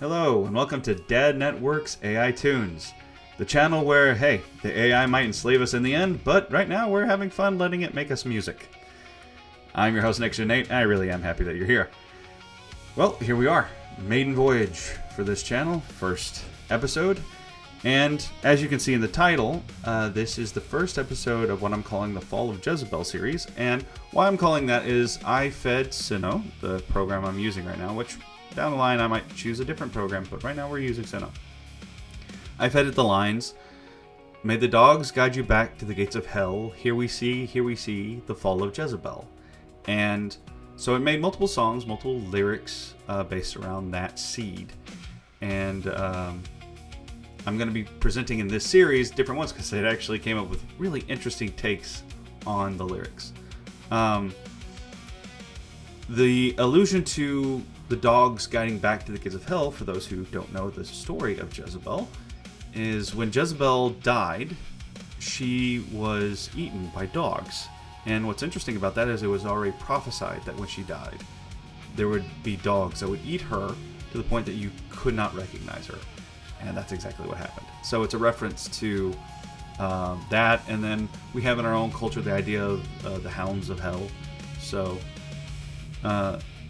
Hello, and welcome to D.A.D Network's AI Tunes, the channel where, hey, the AI might enslave us in the end, but right now we're having fun letting it make us music. I'm your host, Nate, and I really am happy that you're here. Well, here we are, maiden voyage for this channel, first episode, and as you can see in the title, this is the first episode of what I'm calling the Fall of Jezebel series, and why I'm calling that is I fed Sinnoh, the program I'm using right now, which down the line I might choose a different program, but right now we're using Sinnoh. I fed it the lines, "May the dogs guide you back to the gates of hell, here we see the fall of Jezebel." And so it made multiple songs, multiple lyrics based around that seed. And I'm going to be presenting in this series different ones because it actually came up with really interesting takes on the lyrics. The allusion to the dogs guiding back to the gates of hell, for those who don't know the story of Jezebel, is when Jezebel died, she was eaten by dogs. And what's interesting about that is it was already prophesied that when she died, there would be dogs that would eat her to the point that you could not recognize her. And that's exactly what happened. So it's a reference to that, and then we have in our own culture the idea of the hounds of hell. So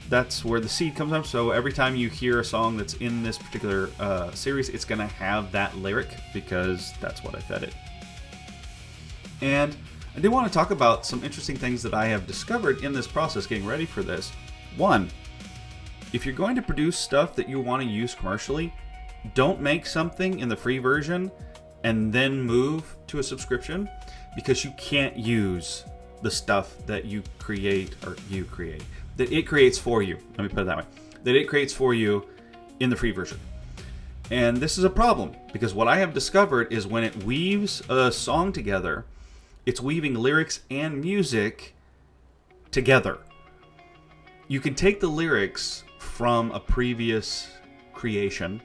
that's where the seed comes from. So every time you hear a song that's in this particular series, it's going to have that lyric because that's what I fed it. And I do want to talk about some interesting things that I have discovered in this process getting ready for this. One, if you're going to produce stuff that you want to use commercially, don't make something in the free version and then move to a subscription, because you can't use the stuff that you create, that it creates for you. Let me put it that way. That it creates for you in the free version. And this is a problem, because what I have discovered is when it weaves a song together, it's weaving lyrics and music together. You can take the lyrics from a previous creation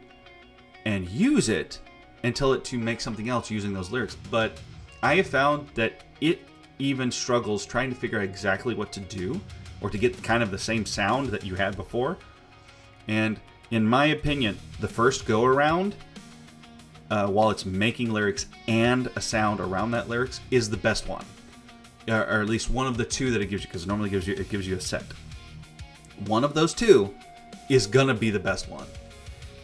and use it and tell it to make something else using those lyrics. But I have found that it even struggles trying to figure out exactly what to do or to get kind of the same sound that you had before. And in my opinion, the first go around, while it's making lyrics and a sound around that lyrics, is the best one, or at least one of the two that it gives you, because normally it gives you a set. One of those two is gonna be the best one,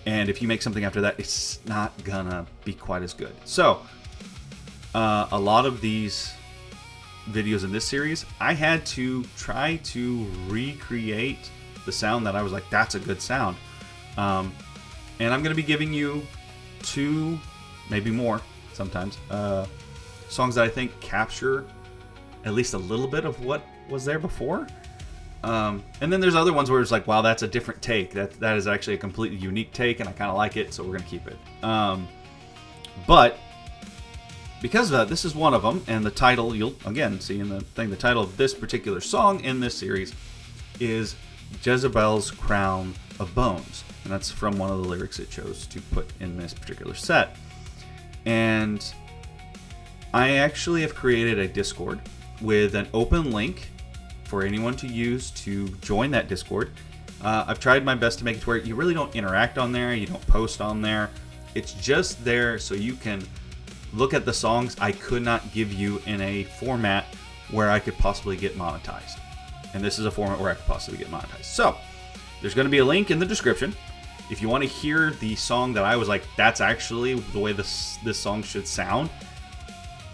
and if you make something after that, it's not gonna be quite as good. So a lot of these videos in this series, I had to try to recreate the sound that I was like, that's a good sound. And I'm going to be giving you 2, maybe more sometimes, songs that I think capture at least a little bit of what was there before. And then there's other ones where it's like, wow, that's a different take. That is actually a completely unique take, and I kind of like it, so we're going to keep it. But because of that, this is one of them, and the title, you'll again see in the thing, the title of this particular song in this series is Jezebel's Crown of Bones. And that's from one of the lyrics it chose to put in this particular set. And I actually have created a Discord with an open link for anyone to use to join that Discord. I've tried my best to make it to where you really don't interact on there, you don't post on there. It's just there so you can look at the songs I could not give you in a format where I could possibly get monetized. And this is a format where I could possibly get monetized. So, there's going to be a link in the description. If you want to hear the song that I was like, that's actually the way this song should sound,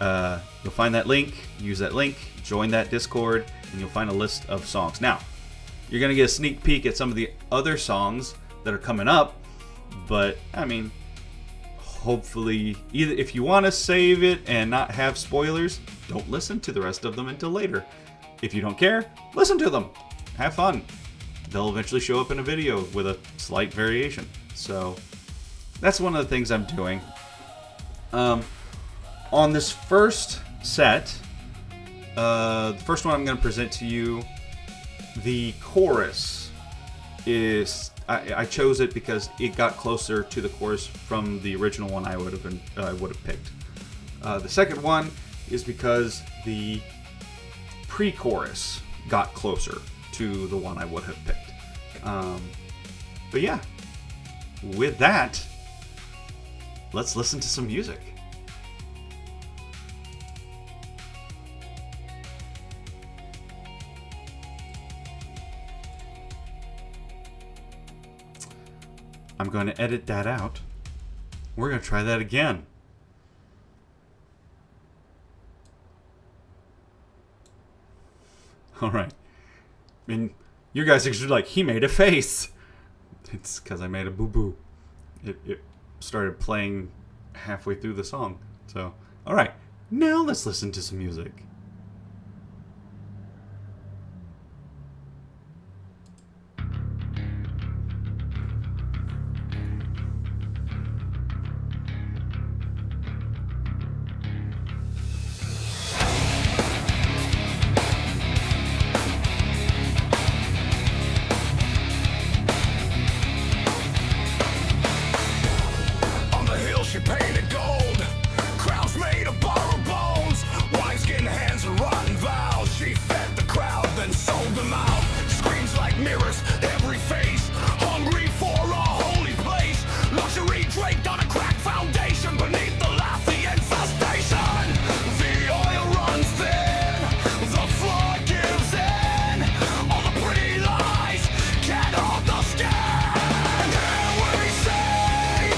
you'll find that link, use that link, join that Discord, and you'll find a list of songs. Now, you're going to get a sneak peek at some of the other songs that are coming up, but, I mean, hopefully, either if you want to save it and not have spoilers, don't listen to the rest of them until later. If you don't care, listen to them. Have fun. They'll eventually show up in a video with a slight variation. So that's one of the things I'm doing. On this first set, the first one I'm going to present to you, the chorus is, I chose it because it got closer to the chorus from the original one I would have picked. The second one is because the pre-chorus got closer to the one I would have picked. But yeah, with that, let's listen to some music. I'm going to edit that out. We're going to try that again. All right. And you guys are like, he made a face. It's because I made a boo-boo. It started playing halfway through the song. So, all right. Now let's listen to some music. She painted gold, crowns made of borrowed bones, wineskin hands and rotten vows. She fed the crowd, then sold them out. Screams like mirrors, every face, hungry for a holy place. Luxury draped on a cracked foundation, beneath the laugh, the infestation. The oil runs thin, the floor gives in. All the pretty lies can't hold the skin. Here we see,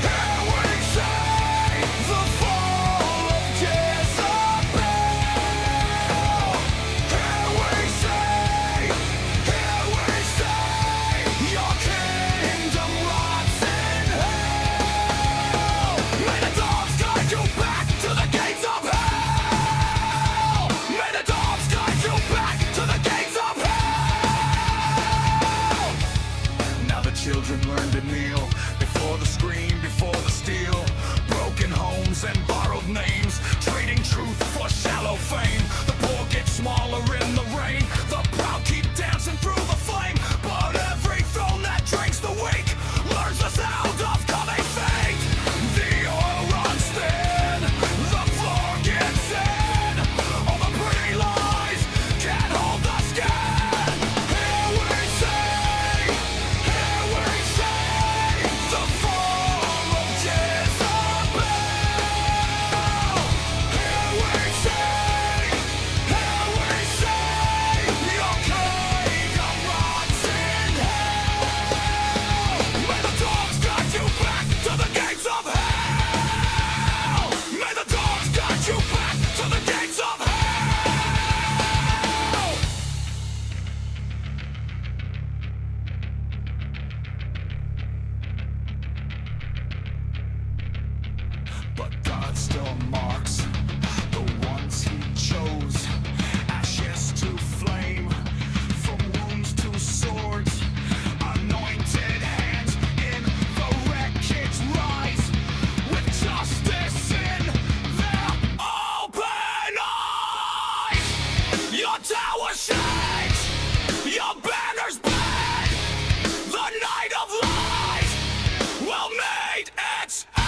here we see the fall of Jezebel. Here we see your kingdom rots in hell. May the dogs guide you back to the gates of hell. May the dogs guide you back to the gates of hell. Now the children learn to kneel before the scream, before the steel. Broken homes and borrowed names, trading truth for shallow fame. The poor get smaller in the rain, the proud keep dancing through the flame. But every throne that drinks the weak learns the sound of coming fate. The oil runs thin, the floor gets in. All the pretty lies can't hold the skin. Here we see the fall of Jezebel. Here we see your kingdom rots in hell. May the dogs guide you back to the gates of hell. May the dogs guide you back to the gates of hell. But God still marks the ones He chose. Ashes to flame, from wounds to swords. Anointed hands in the wreckage rise, with justice in their open eyes. Your tower shakes, your banners bend. The night of lies will meet its end.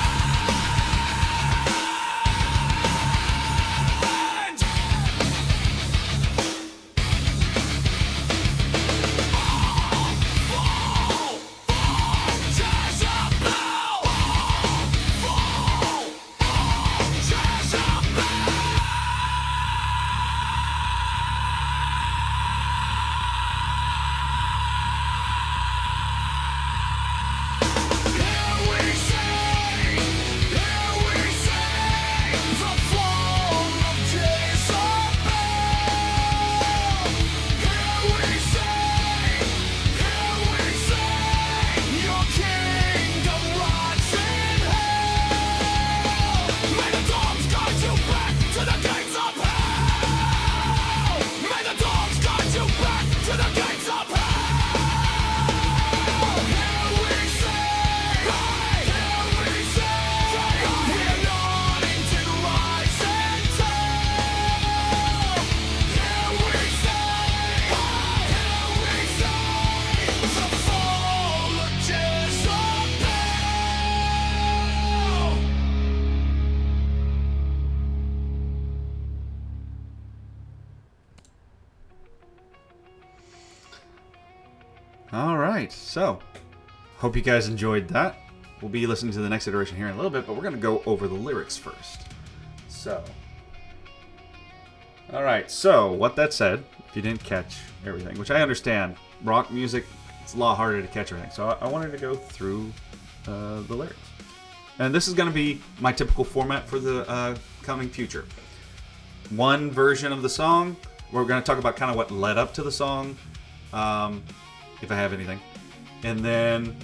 All right, so Hope you guys enjoyed that. We'll be listening to the next iteration here in a little bit, but we're going to go over the lyrics first. So, alright, so what that said, if you didn't catch everything, which I understand, rock music, it's a lot harder to catch everything, so I wanted to go through the lyrics. And this is going to be my typical format for the coming future. One version of the song, we're going to talk about kind of what led up to the song, if I have anything, and then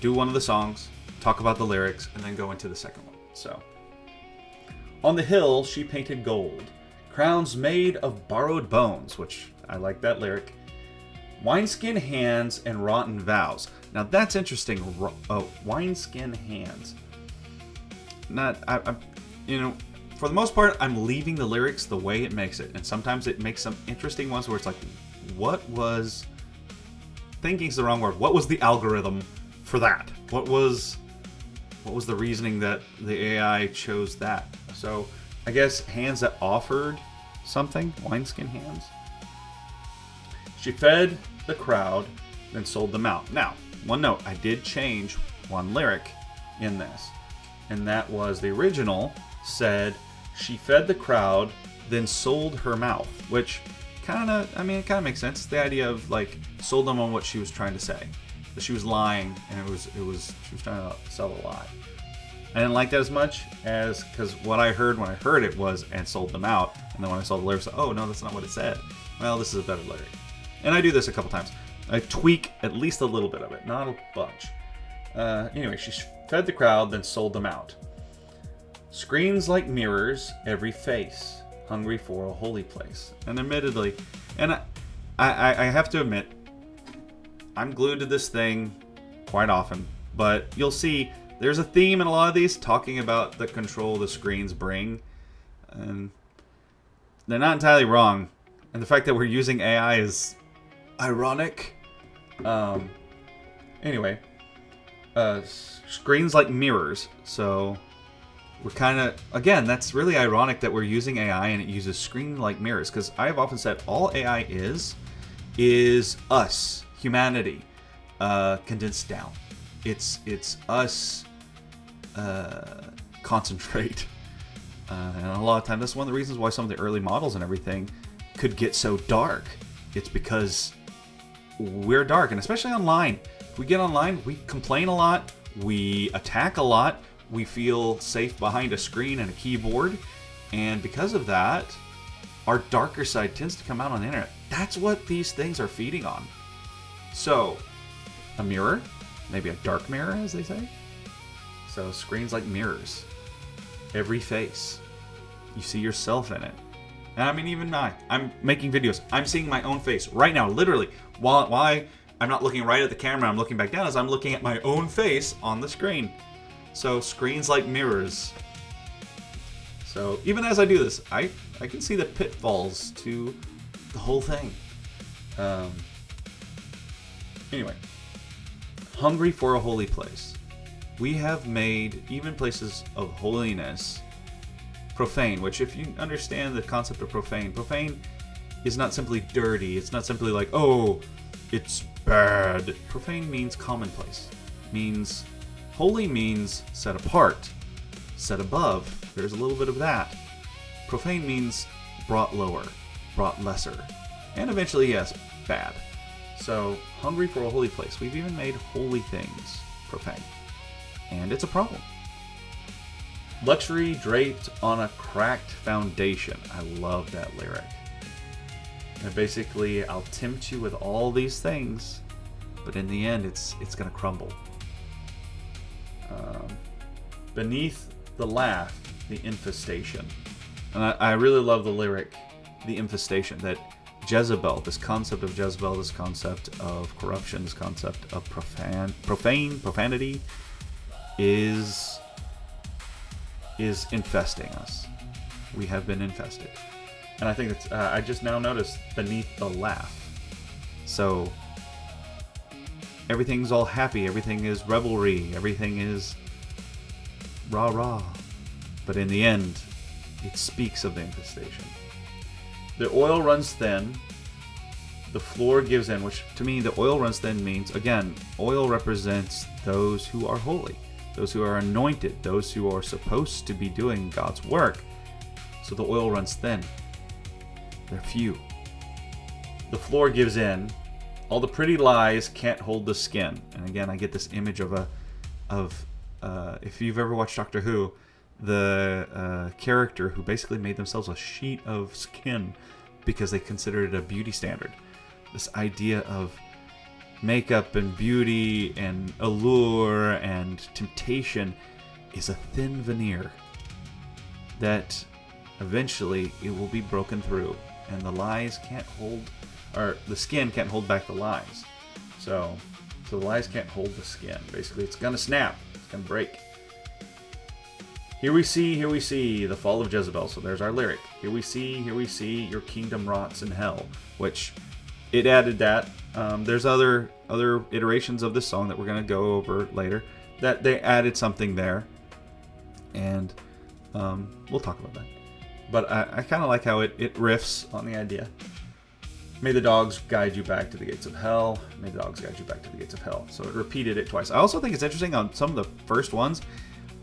do one of the songs, talk about the lyrics, and then go into the second one. So, on the hill she painted gold, crowns made of borrowed bones, which I like that lyric, wineskin hands and rotten vows. Now that's interesting. Wineskin hands. For the most part, I'm leaving the lyrics the way it makes it, and sometimes it makes some interesting ones where it's like, what was... Thinking's the wrong word. What was the algorithm for that? What was the reasoning that the AI chose that? So I guess hands that offered something, wineskin hands. She fed the crowd, then sold them out. Now, one note, I did change one lyric in this, and that was the original said, she fed the crowd, then sold her mouth, which it kind of makes sense. It's the idea of like sold them on what she was trying to say. That she was lying, and she was trying to sell a lie. I didn't like that as much as, because what I heard when I heard it was, and sold them out, and then when I saw the lyrics, oh no, that's not what it said. Well, this is a better lyric. And I do this a couple times. I tweak at least a little bit of it, not a bunch. Anyway, she fed the crowd, then sold them out. Screens like mirrors, every face, hungry for a holy place. And admittedly, and I have to admit, I'm glued to this thing quite often, but you'll see there's a theme in a lot of these talking about the control the screens bring, and they're not entirely wrong. And the fact that we're using AI is ironic. Anyway, screens like mirrors, so we're kind of, again, that's really ironic that we're using AI and it uses screen like mirrors, because I've often said all AI is us, humanity, condensed down. It's us concentrate. And a lot of times, that's one of the reasons why some of the early models and everything could get so dark. It's because we're dark, and especially online. If we get online, we complain a lot, we attack a lot, we feel safe behind a screen and a keyboard, and because of that, our darker side tends to come out on the internet. That's what these things are feeding on. So, a mirror, maybe a dark mirror, as they say. So, screens like mirrors. Every face. You see yourself in it. And I mean, even I'm making videos. I'm seeing my own face right now, literally. While I'm not looking right at the camera, I'm looking back down as I'm looking at my own face on the screen. So, screens like mirrors. So, even as I do this, I can see the pitfalls to the whole thing. Anyway. Hungry for a holy place. We have made even places of holiness profane, which, if you understand the concept of profane is not simply dirty. It's not simply like, oh, it's bad. Profane means commonplace. Means holy means set apart, set above. There's a little bit of that. Profane means brought lower, brought lesser, and eventually, yes, bad. So, hungry for a holy place. We've even made holy things profane. And it's a problem. Luxury draped on a cracked foundation. I love that lyric. And basically, I'll tempt you with all these things, but in the end, it's going to crumble. Beneath the laugh, the infestation. And I really love the lyric, the infestation, that Jezebel, this concept of Jezebel, this concept of corruption, this concept of profanity, is infesting us. We have been infested. And I think it's, I just now noticed beneath the laugh. So, everything's all happy, everything is revelry, everything is rah-rah. But in the end, it speaks of the infestation. The oil runs thin, The floor gives in, which to me, the oil runs thin means, again, oil represents those who are holy, those who are anointed, those who are supposed to be doing God's work. So the oil runs thin. They're few. The floor gives in. All the pretty lies can't hold the skin. And again, I get this image of if you've ever watched Doctor Who, the character who basically made themselves a sheet of skin because they considered it a beauty standard. This idea of makeup and beauty and allure and temptation is a thin veneer that eventually it will be broken through, and the lies can't hold, or the skin can't hold back the lies. So the lies can't hold the skin. Basically, it's gonna snap. It's gonna break. Here we see the fall of Jezebel. So there's our lyric. Here we see, your kingdom rots in hell. Which, it added that. There's other iterations of this song that we're gonna go over later that they added something there, and we'll talk about that. But I kind of like how it riffs on the idea. May the dogs guide you back to the gates of hell. May the dogs guide you back to the gates of hell. So it repeated it twice. I also think it's interesting on some of the first ones.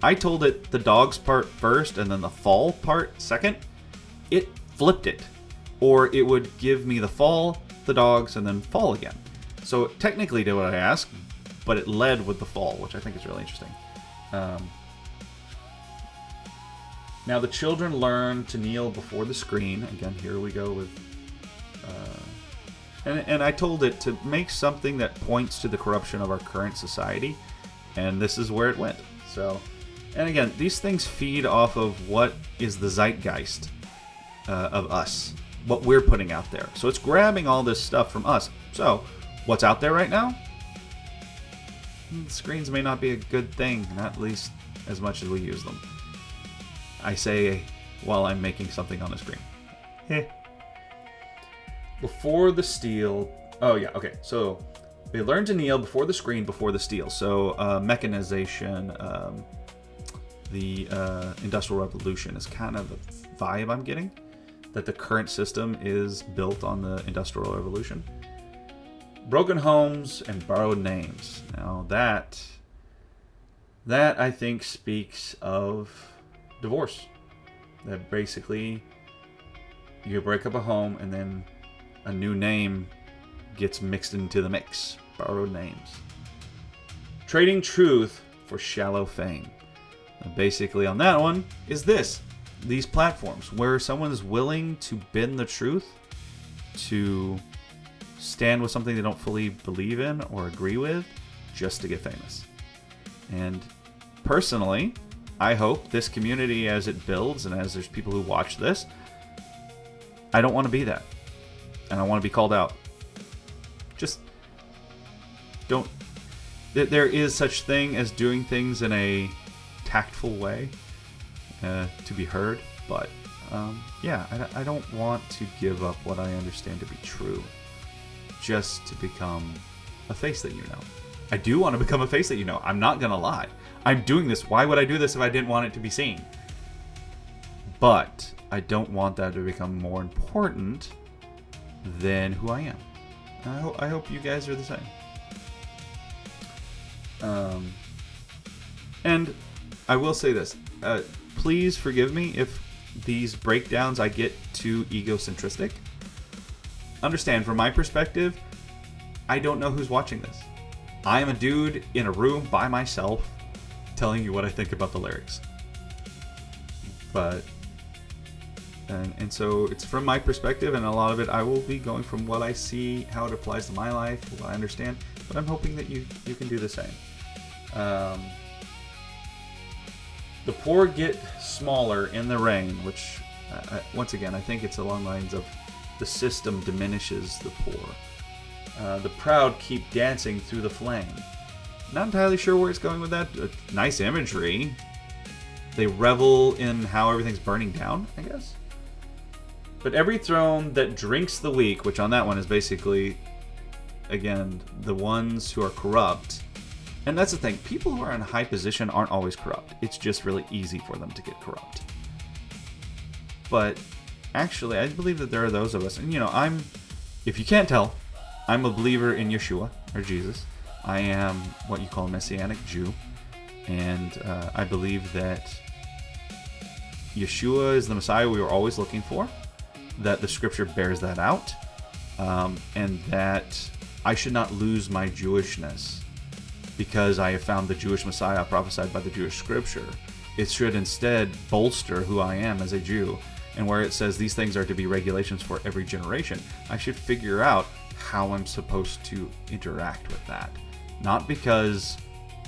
I told it the dogs part first and then the fall part second. It flipped it. Or it would give me the fall, the dogs, and then fall again. So it technically did what I asked, but it led with the fall, which I think is really interesting. Now the children learn to kneel before the screen. Again, here we go with... And I told it to make something that points to the corruption of our current society. And this is where it went. So... And again, these things feed off of what is the zeitgeist of us, what we're putting out there. So it's grabbing all this stuff from us. So what's out there right now? Screens may not be a good thing, not at least as much as we use them. I say while I'm making something on the screen. Before the steel... Oh yeah, okay. So they learn to kneel before the screen, before the steel. So mechanization... the Industrial Revolution is kind of the vibe I'm getting, that the current system is built on the Industrial Revolution. Broken homes and borrowed names. Now that I think speaks of divorce. That basically you break up a home and then a new name gets mixed into the mix. Borrowed names. Trading truth for shallow fame. Basically on that one is these platforms where someone is willing to bend the truth, to stand with something they don't fully believe in or agree with, just to get famous. And personally, I hope this community, as it builds and as there's people who watch this, I don't want to be that, and I want to be called out. Just don't. There is such thing as doing things in a tactful way to be heard, but yeah, I don't want to give up what I understand to be true just to become a face that you know. I do want to become a face that you know. I'm not gonna lie. I'm doing this. Why would I do this if I didn't want it to be seen? But I don't want that to become more important than who I am. I hope you guys are the same. And I will say this. Please forgive me if these breakdowns I get too egocentristic. Understand, from my perspective, I don't know who's watching this. I am a dude in a room by myself telling you what I think about the lyrics. But... And so it's from my perspective, and a lot of it I will be going from what I see, how it applies to my life, what I understand. But I'm hoping that you can do the same. The poor get smaller in the rain, which, once again, I think it's along the lines of the system diminishes the poor. The proud keep dancing through the flame. Not entirely sure where it's going with that. Nice imagery. They revel in how everything's burning down, I guess. But every throne that drinks the weak, which on that one is basically, again, the ones who are corrupt. And that's the thing. People who are in a high position aren't always corrupt. It's just really easy for them to get corrupt. But actually, I believe that there are those of us, and I'm if you can't tell, I'm a believer in Yeshua, or Jesus. I am what you call a Messianic Jew. And I believe that Yeshua is the Messiah we were always looking for, that the scripture bears that out, and that I should not lose my Jewishness because I have found the Jewish Messiah prophesied by the Jewish scripture. It should instead bolster who I am as a Jew. And where it says these things are to be regulations for every generation, I should figure out how I'm supposed to interact with that. Not because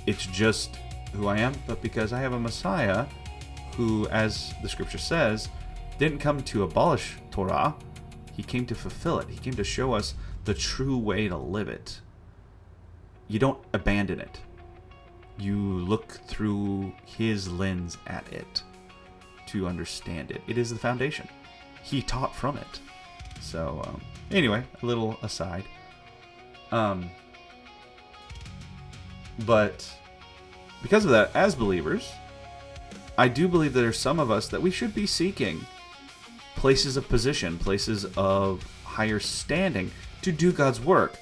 it's just who I am, but because I have a Messiah who, as the scripture says, didn't come to abolish Torah. He came to fulfill it. He came to show us the true way to live it. You don't abandon it. You look through his lens at it to understand it. It is the foundation. He taught from it. So, anyway, a little aside. But because of that, as believers, I do believe that there's some of us that we should be seeking places of position, places of higher standing to do God's work.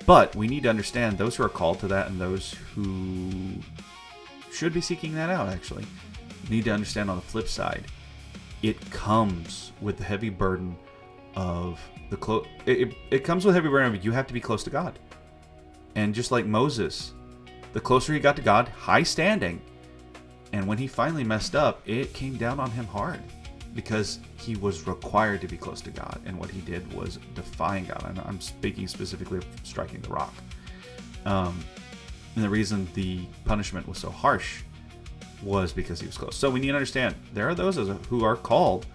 But we need to understand those who are called to that and those who should be seeking that out, actually, need to understand on the flip side, it comes with the heavy burden of the it comes with heavy burden of you have to be close to God. And just like Moses, the closer he got to God, high standing, and when he finally messed up, it came down on him hard because he was required to be close to God, and what he did was defying God. And I'm speaking specifically of striking the rock. And the reason the punishment was so harsh was because he was close. So we need to understand there are those who are called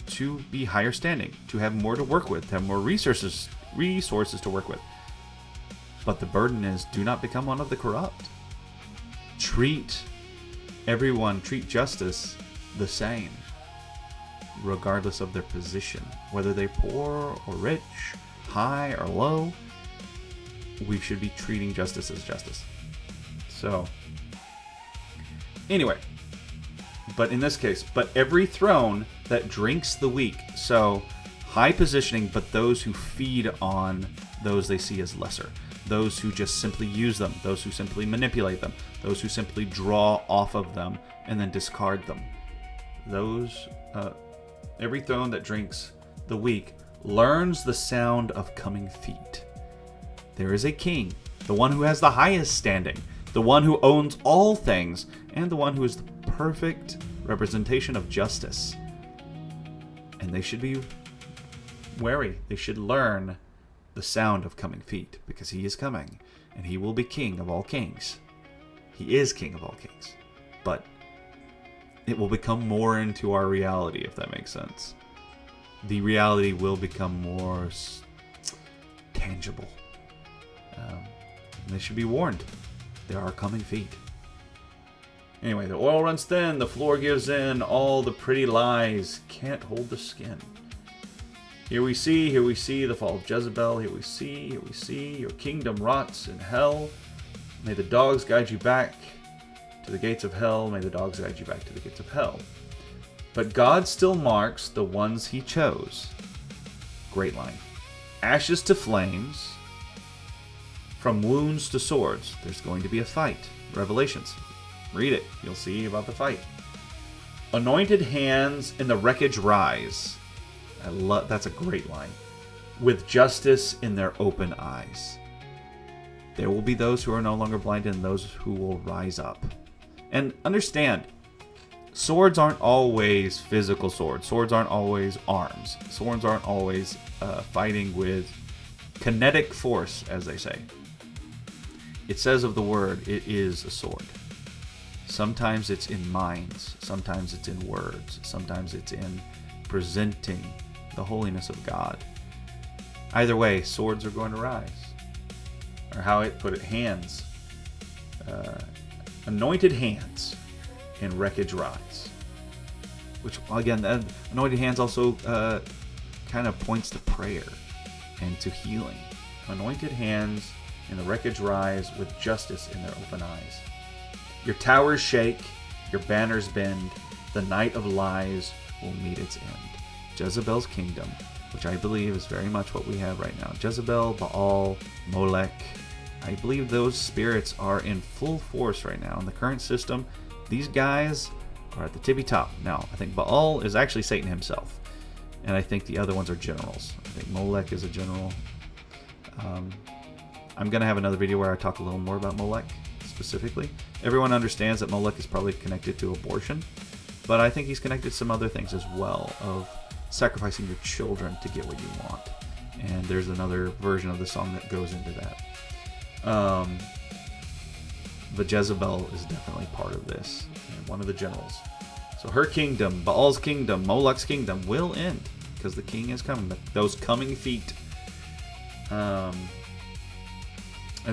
to be higher standing, to have more to work with, to have more resources to work with. But the burden is, do not become one of the corrupt. Treat justice the same, regardless of their position, whether they're poor or rich, high or low. We should be treating justice as justice. So, anyway, but in this case, but every throne that drinks the weak. So, high positioning, but those who feed on those they see as lesser. Those who just simply use them, those who simply manipulate them, those who simply draw off of them and then discard them. Every throne that drinks the weak learns the sound of coming feet. There is a king, the one who has the highest standing, the one who owns all things, and the one who is the perfect representation of justice. And they should be wary. They should learn the sound of coming feet, because he is coming, and he will be king of all kings. He is king of all kings. But it will become more into our reality, if that makes sense. The reality will become more tangible. And they should be warned. There are coming feet. Anyway, the oil runs thin, the floor gives in, all the pretty lies can't hold the skin. Here we see the fall of Jezebel. Here we see, your kingdom rots in hell. May the dogs guide you back to the gates of hell. May the dogs guide you back to the gates of hell. But God still marks the ones he chose. Great line. Ashes to flames, from wounds to swords. There's going to be a fight. Revelations. Read it. You'll see about the fight. Anointed hands in the wreckage rise. That's a great line. With justice in their open eyes. There will be those who are no longer blinded and those who will rise up. And understand, swords aren't always physical swords. Swords aren't always arms. Swords aren't always fighting with kinetic force, as they say. It says of the word, it is a sword. Sometimes it's in minds. Sometimes it's in words. Sometimes it's in presenting the holiness of God. Either way, swords are going to rise. Or how it put it, hands. Anointed hands in wreckage rise. Which, again, anointed hands also kind of points to prayer and to healing. Anointed hands in the wreckage rise with justice in their open eyes. Your towers shake, your banners bend, the night of lies will meet its end. Jezebel's kingdom which I believe is very much what we have right now. Jezebel, Baal, Molech. I believe those spirits are in full force right now. In the current system, these guys are at the tippy top. Now, I think Baal is actually Satan himself. And I think the other ones are generals. I think Molech is a general. I'm going to have another video where I talk a little more about Molech specifically. Everyone understands that Molech is probably connected to abortion, but I think he's connected to some other things as well, of sacrificing your children to get what you want. And there's another version of the song that goes into that. But Jezebel is definitely part of this, and one of the generals. So her kingdom, Baal's kingdom, Molech's kingdom will end because the king is coming. Those coming feet. And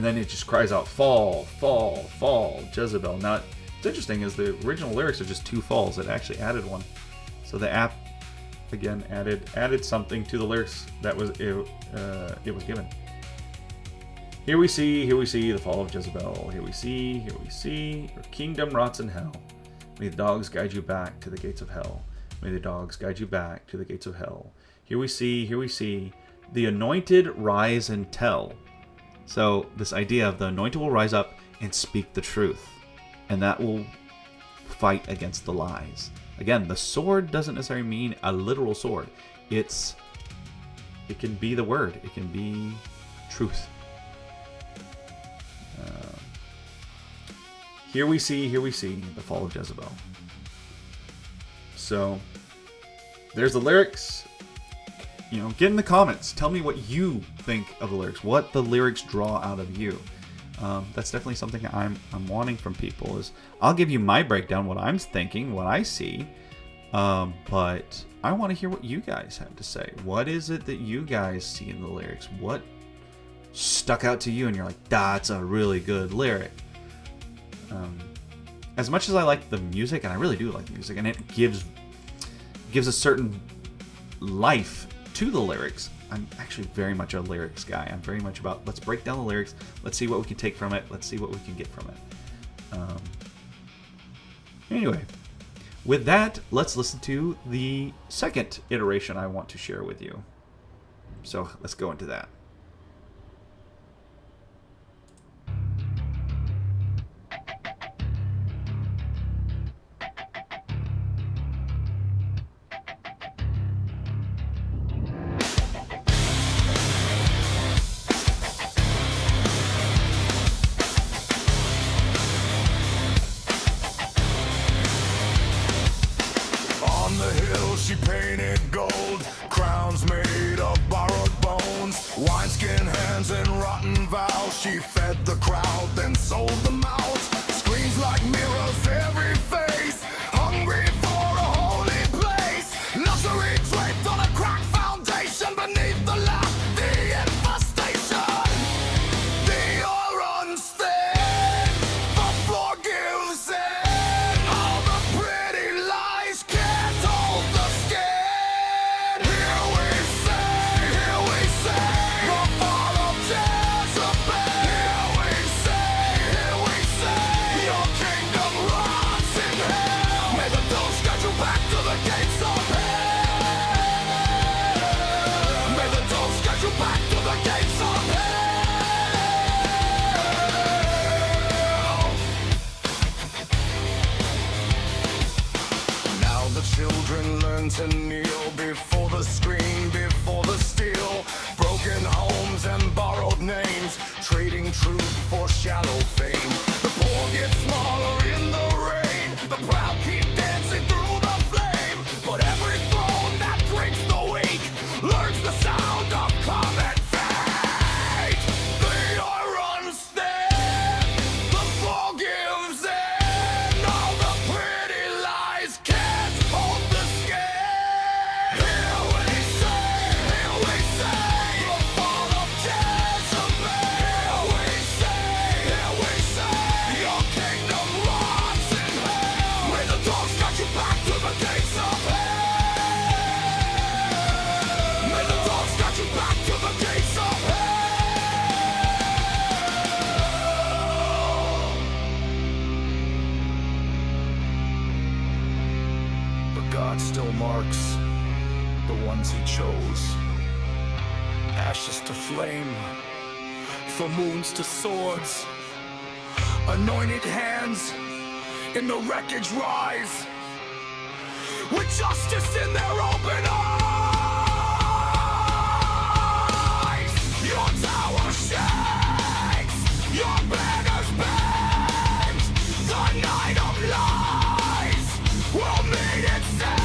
then it just cries out, fall, fall, fall, Jezebel. Now, what's interesting is the original lyrics are just 2 falls. It actually added one. So the app, again, added something to the lyrics that was it was given. Here we see the fall of Jezebel. Here we see, your kingdom rots in hell. May the dogs guide you back to the gates of hell. May the dogs guide you back to the gates of hell. Here we see, the anointed rise and tell. So this idea of the anointed will rise up and speak the truth. And that will fight against the lies. Again, the sword doesn't necessarily mean a literal sword. It can be the word. It can be truth. Here we see the fall of Jezebel. So there's the lyrics. Get in the comments. Tell me what you think of the lyrics. What the lyrics draw out of you. That's definitely something I'm wanting from people. Is I'll give you my breakdown, what I'm thinking, what I see. But I want to hear what you guys have to say. What is it that you guys see in the lyrics? What stuck out to you and you're like, that's a really good lyric? As much as I like the music, and I really do like the music, and it gives a certain life to the lyrics, I'm actually very much a lyrics guy. I'm very much about, let's break down the lyrics, let's see what we can take from it, let's see what we can get from it. Anyway, with that, let's listen to the second iteration I want to share with you. So let's go into that. She painted gold, crowns made of borrowed bones, wineskin hands and rotten vows. She fed the crowd, then sold them out. Screens like mirrors, every face, hungry for a holy place. Luxury draped on a cracked foundation, beneath the lamp, the infestation. The oil runs thin, the floor gives in. All the pretty lies can't hold the skin. Here we say, the fall of Jezebel. Here we say, your kingdom rots in hell. May the dogs guide you back to the gates of hell. May the dogs guide you back to the gates of hell. Now the children learn to kneel before the screen, before the steel. Broken homes and borrowed names, trading truth for shallow fame. The poor get smaller in the rain, the proud keep dancing through the flame. But every throne that breaks the weak learns the sound of common fate. The eye runs thin, the fall gives in. All the pretty lies can't hold the skin. Here we say, the fall of Jezebel. Here we say, your kingdom rots in hell. May the dogs guide you back to the gates of hell. May the dogs guide you back to the gates of hell. But God still marks the ones he chose. ashes to flame, from wounds to swords. Anointed hands in the wreckage rise, with justice in their open eyes. Your tower shakes, your banners bend. The night of lies will meet its end.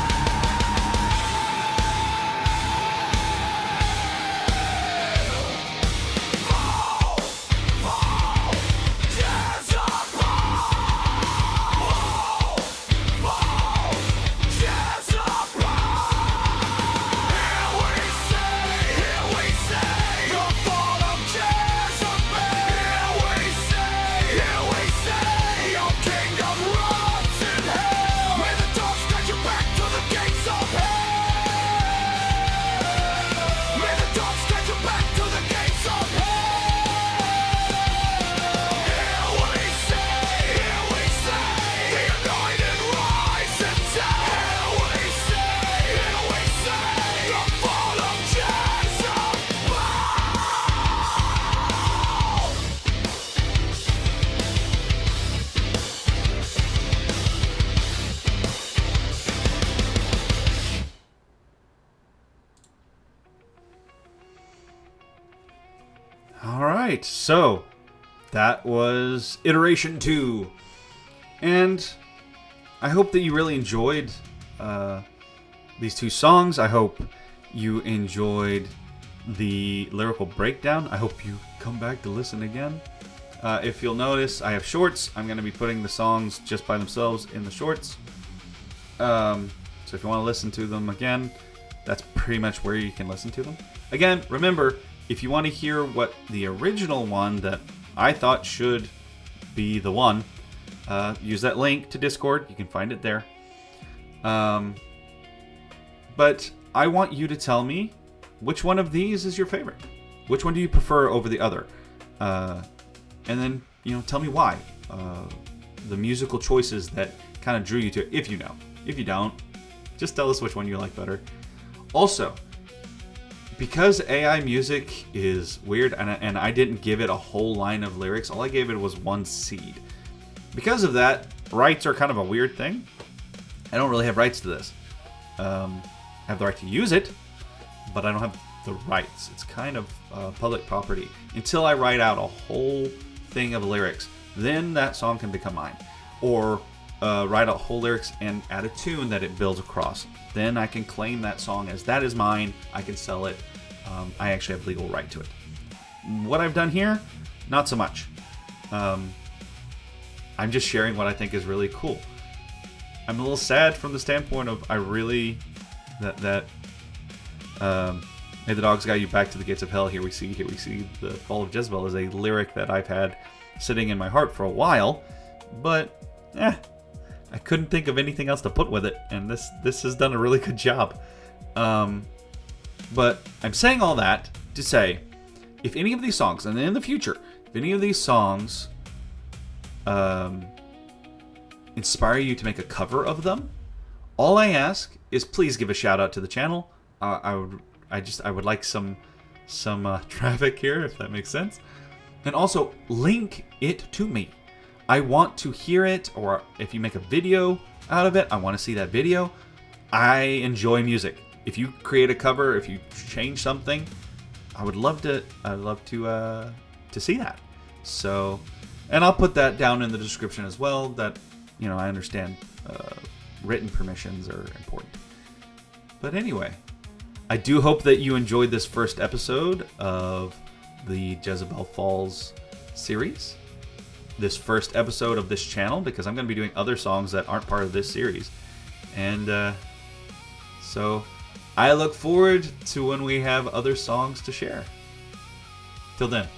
Alright, so that was iteration 2. And I hope that you really enjoyed these 2 songs. I hope you enjoyed the lyrical breakdown. I hope you come back to listen again. If you'll notice, I have shorts. I'm going to be putting the songs just by themselves in the shorts. So if you want to listen to them again, that's pretty much where you can listen to them. Again, remember, if you want to hear what the original one that I thought should be the one, use that link to Discord. You can find it there. But I want you to tell me which one of these is your favorite. Which one do you prefer over the other? And then, tell me why. The musical choices that kind of drew you to it, if you know. If you don't, just tell us which one you like better. Also, because AI music is weird, and I didn't give it a whole line of lyrics, all I gave it was one seed. Because of that, rights are kind of a weird thing. I don't really have rights to this. I have the right to use it, but I don't have the rights. It's kind of public property. Until I write out a whole thing of lyrics, then that song can become mine. Or write out whole lyrics and add a tune that it builds across. Then I can claim that song as that is mine. I can sell it. I actually have legal right to it. What I've done here, not so much. I'm just sharing what I think is really cool. I'm a little sad from the standpoint of I really that May the dogs guide you back to the gates of hell. Here we see the Fall of Jezebel is a lyric that I've had sitting in my heart for a while, but I couldn't think of anything else to put with it, and this has done a really good job. But I'm saying all that to say, if any of these songs, and in the future, if any of these songs inspire you to make a cover of them, all I ask is please give a shout out to the channel. I would like some traffic here, if that makes sense, and also link it to me. I want to hear it, or if you make a video out of it, I want to see that video. I enjoy music. If you create a cover, if you change something, I'd love to see that. So, and I'll put that down in the description as well. That I understand written permissions are important. But anyway, I do hope that you enjoyed this first episode of the Jezebel Falls series. This first episode of this channel, because I'm going to be doing other songs that aren't part of this series. And so I look forward to when we have other songs to share. Till then.